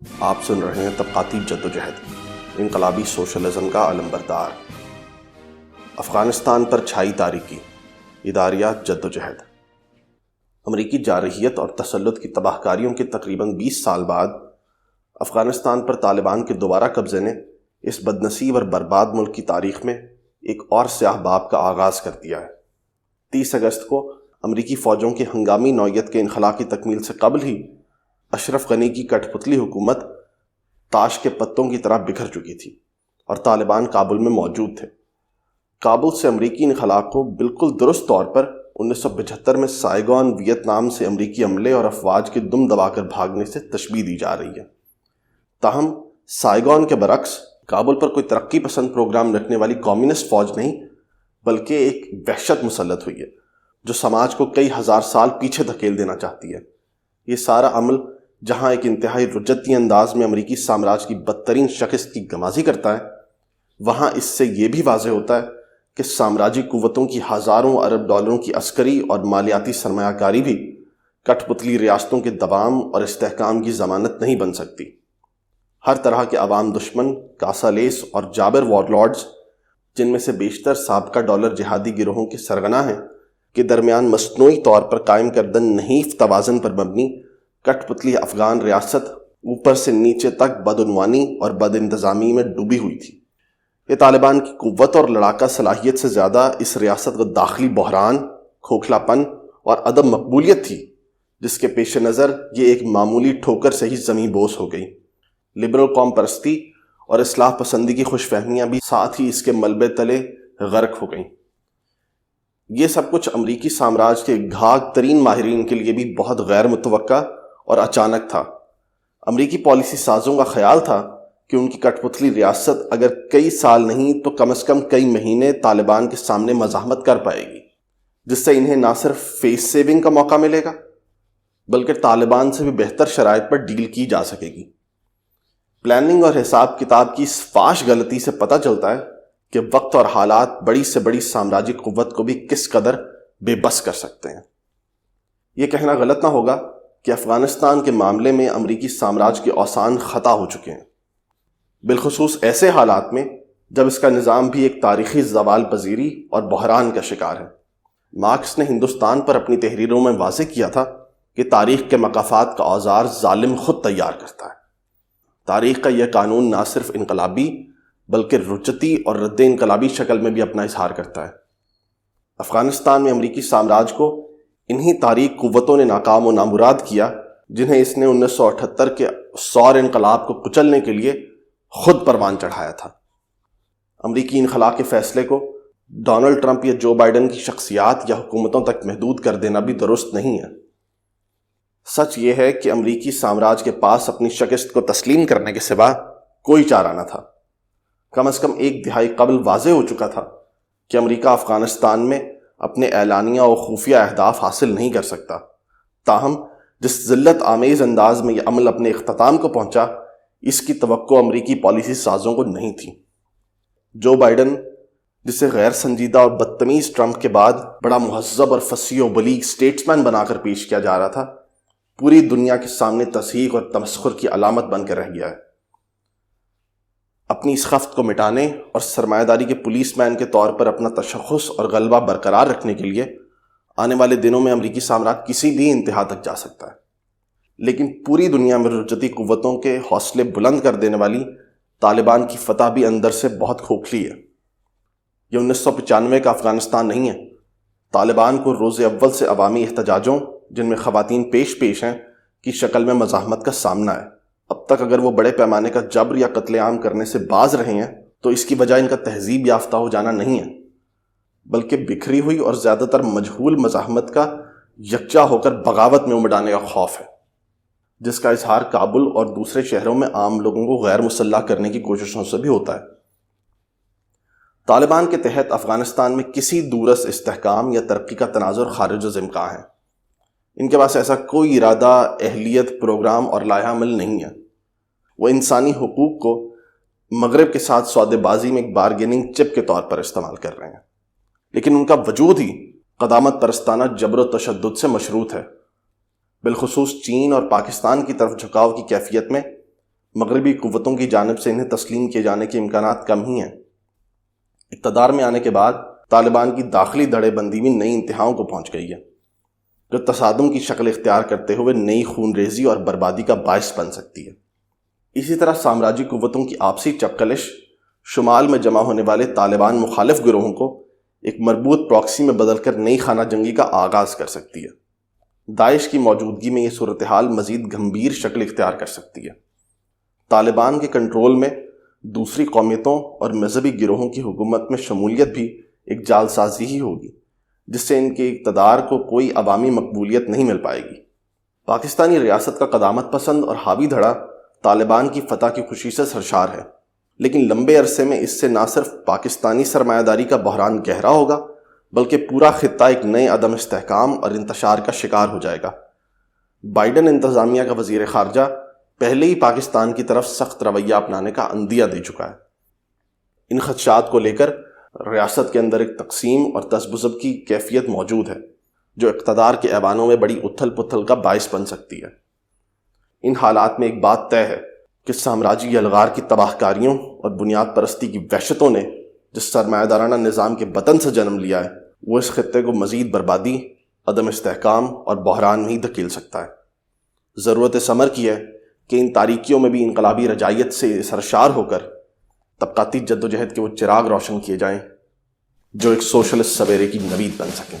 آپ سن رہے ہیں طبقاتی جدوجہد، انقلابی سوشلزم کا علمبردار۔ افغانستان پر چھائی تاریکی، اداریات جدوجہد۔ امریکی جارحیت اور تسلط کی تباہ کاریوں کے تقریباً 20 سال بعد افغانستان پر طالبان کے دوبارہ قبضے نے اس بدنصیب اور برباد ملک کی تاریخ میں ایک اور سیاہ باب کا آغاز کر دیا ہے۔ 30 اگست کو امریکی فوجوں کے ہنگامی نوعیت کے انخلاء کی تکمیل سے قبل ہی اشرف غنی کی کٹ پتلی حکومت تاش کے پتوں کی طرح بکھر چکی تھی اور طالبان کابل میں موجود تھے۔ کابل سے امریکی انخلاء کو بالکل درست طور پر 1975 میں سائیگون ویتنام سے امریکی عملے اور افواج کے دم دبا کر بھاگنے سے تشبیہ دی جا رہی ہے۔ تاہم سائیگون کے برعکس کابل پر کوئی ترقی پسند پروگرام رکھنے والی کمیونسٹ فوج نہیں، بلکہ ایک وحشت مسلط ہوئی ہے جو سماج کو کئی ہزار سال پیچھے دھکیل دینا چاہتی ہے۔ یہ سارا عمل جہاں ایک انتہائی رجعتی انداز میں امریکی سامراج کی بدترین شکست کی گمازی کرتا ہے، وہاں اس سے یہ بھی واضح ہوتا ہے کہ سامراجی قوتوں کی ہزاروں ارب ڈالروں کی عسکری اور مالیاتی سرمایہ کاری بھی کٹ پتلی ریاستوں کے دوام اور استحکام کی ضمانت نہیں بن سکتی۔ ہر طرح کے عوام دشمن، کاسالیس اور جابر وارلارڈز، جن میں سے بیشتر سابقہ ڈالر جہادی گروہوں کے سرغنہ ہیں، کے درمیان مصنوعی طور پر قائم کردہ نحیف توازن پر مبنی کٹ پتلی افغان ریاست اوپر سے نیچے تک بدعنوانی اور بد انتظامی میں ڈوبی ہوئی تھی۔ یہ طالبان کی قوت اور لڑاکا صلاحیت سے زیادہ اس ریاست کا داخلی بحران، کھوکھلا پن اور عدم مقبولیت تھی، جس کے پیش نظر یہ ایک معمولی ٹھوکر سے ہی زمیں بوس ہو گئی۔ لبرل قوم پرستی اور اصلاح پسندی کی خوش فہمیاں بھی ساتھ ہی اس کے ملبے تلے غرق ہو گئیں۔ یہ سب کچھ امریکی سامراج کے گھاگ ترین ماہرین کے لیے بھی بہت غیر متوقع اور اچانک تھا۔ امریکی پالیسی سازوں کا خیال تھا کہ ان کی کٹ پتلی ریاست اگر کئی سال نہیں تو کم از کم کئی مہینے طالبان کے سامنے مزاحمت کر پائے گی، جس سے انہیں نہ صرف فیس سیونگ کا موقع ملے گا بلکہ طالبان سے بھی بہتر شرائط پر ڈیل کی جا سکے گی۔ پلاننگ اور حساب کتاب کی اس فاش غلطی سے پتہ چلتا ہے کہ وقت اور حالات بڑی سے بڑی سامراجی قوت کو بھی کس قدر بے بس کر سکتے ہیں۔ یہ کہنا غلط نہ ہوگا کہ افغانستان کے معاملے میں امریکی سامراج کے اوسان خطا ہو چکے ہیں، بالخصوص ایسے حالات میں جب اس کا نظام بھی ایک تاریخی زوال پذیری اور بحران کا شکار ہے۔ مارکس نے ہندوستان پر اپنی تحریروں میں واضح کیا تھا کہ تاریخ کے مقافات کا اوزار ظالم خود تیار کرتا ہے۔ تاریخ کا یہ قانون نہ صرف انقلابی بلکہ رجعتی اور رد انقلابی شکل میں بھی اپنا اظہار کرتا ہے۔ افغانستان میں امریکی سامراج کو انہی تاریخ قوتوں نے ناکام و نامراد کیا جنہیں اس نے 1978 کے سور انقلاب کو کچلنے کے لیے خود پروان چڑھایا تھا۔ امریکی انخلاء کے فیصلے کو ڈونلڈ ٹرمپ یا جو بائیڈن کی شخصیات یا حکومتوں تک محدود کر دینا بھی درست نہیں ہے۔ سچ یہ ہے کہ امریکی سامراج کے پاس اپنی شکست کو تسلیم کرنے کے سوا کوئی چارہ نہ تھا۔ کم از کم ایک دہائی قبل واضح ہو چکا تھا کہ امریکہ افغانستان میں اپنے اعلانیہ اور خفیہ اہداف حاصل نہیں کر سکتا۔ تاہم جس ذلت آمیز انداز میں یہ عمل اپنے اختتام کو پہنچا، اس کی توقع امریکی پالیسی سازوں کو نہیں تھی۔ جو بائیڈن، جسے غیر سنجیدہ اور بدتمیز ٹرمپ کے بعد بڑا مہذب اور فصیح و بلیغ اسٹیٹسمین بنا کر پیش کیا جا رہا تھا، پوری دنیا کے سامنے تصحیح اور تمسخر کی علامت بن کر رہ گیا ہے۔ اپنی اس خفت کو مٹانے اور سرمایہ داری کے پولیس مین کے طور پر اپنا تشخص اور غلبہ برقرار رکھنے کے لیے آنے والے دنوں میں امریکی سامراج کسی بھی انتہا تک جا سکتا ہے، لیکن پوری دنیا میں رجعتی قوتوں کے حوصلے بلند کر دینے والی طالبان کی فتح بھی اندر سے بہت کھوکھلی ہے۔ یہ 1995 کا افغانستان نہیں ہے۔ طالبان کو روز اول سے عوامی احتجاجوں، جن میں خواتین پیش ہیں، کی شکل میں مزاحمت کا سامنا ہے۔ اب تک اگر وہ بڑے پیمانے کا جبر یا قتل عام کرنے سے باز رہے ہیں تو اس کی وجہ ان کا تہذیب یافتہ ہو جانا نہیں ہے، بلکہ بکھری ہوئی اور زیادہ تر مجہول مزاحمت کا یکجا ہو کر بغاوت میں امڑانے کا خوف ہے، جس کا اظہار کابل اور دوسرے شہروں میں عام لوگوں کو غیر مسلح کرنے کی کوششوں سے بھی ہوتا ہے۔ طالبان کے تحت افغانستان میں کسی دورس استحکام یا ترقی کا تناظر خارج الامکان ہے۔ ان کے پاس ایسا کوئی ارادہ، اہلیت، پروگرام اور لائحہ عمل نہیں ہے۔ وہ انسانی حقوق کو مغرب کے ساتھ سودے بازی میں ایک بارگیننگ چپ کے طور پر استعمال کر رہے ہیں، لیکن ان کا وجود ہی قدامت پرستانہ جبر و تشدد سے مشروط ہے۔ بالخصوص چین اور پاکستان کی طرف جھکاؤ کی کیفیت میں مغربی قوتوں کی جانب سے انہیں تسلیم کیے جانے کے امکانات کم ہی ہیں۔ اقتدار میں آنے کے بعد طالبان کی داخلی دھڑے بندی بھی نئی انتہاؤں کو پہنچ گئی ہے، جو تصادم کی شکل اختیار کرتے ہوئے نئی خون ریزی اور بربادی کا باعث بن سکتی ہے۔ اسی طرح سامراجی قوتوں کی آپسی چپکلش شمال میں جمع ہونے والے طالبان مخالف گروہوں کو ایک مربوط پراکسی میں بدل کر نئی خانہ جنگی کا آغاز کر سکتی ہے۔ داعش کی موجودگی میں یہ صورتحال مزید گھمبیر شکل اختیار کر سکتی ہے۔ طالبان کے کنٹرول میں دوسری قومیتوں اور مذہبی گروہوں کی حکومت میں شمولیت بھی ایک جال سازی ہی ہوگی، جس سے ان کے اقتدار کو کوئی عوامی مقبولیت نہیں مل پائے گی۔ پاکستانی ریاست کا قدامت پسند اور حاوی دھڑا طالبان کی فتح کی خوشی سے سرشار ہے، لیکن لمبے عرصے میں اس سے نہ صرف پاکستانی سرمایہ داری کا بحران گہرا ہوگا، بلکہ پورا خطہ ایک نئے عدم استحکام اور انتشار کا شکار ہو جائے گا۔ بائیڈن انتظامیہ کا وزیر خارجہ پہلے ہی پاکستان کی طرف سخت رویہ اپنانے کا عندیہ دے چکا ہے۔ ان خدشات کو لے کر ریاست کے اندر ایک تقسیم اور تذبذب کی کیفیت موجود ہے، جو اقتدار کے ایوانوں میں بڑی اتھل پتھل کا باعث بن سکتی ہے۔ ان حالات میں ایک بات طے ہے کہ سامراجی یلغار کی تباہ کاریوں اور بنیاد پرستی کی وحشتوں نے جس سرمایہ دارانہ نظام کے بطن سے جنم لیا ہے، وہ اس خطے کو مزید بربادی، عدم استحکام اور بحران میں ہی دھکیل سکتا ہے۔ ضرورت ثمر کی ہے کہ ان تاریکیوں میں بھی انقلابی رجائیت سے سرشار ہو کر طبقاتی جدوجہد کے وہ چراغ روشن کیے جائیں جو ایک سوشلسٹ سویرے کی نوید بن سکیں۔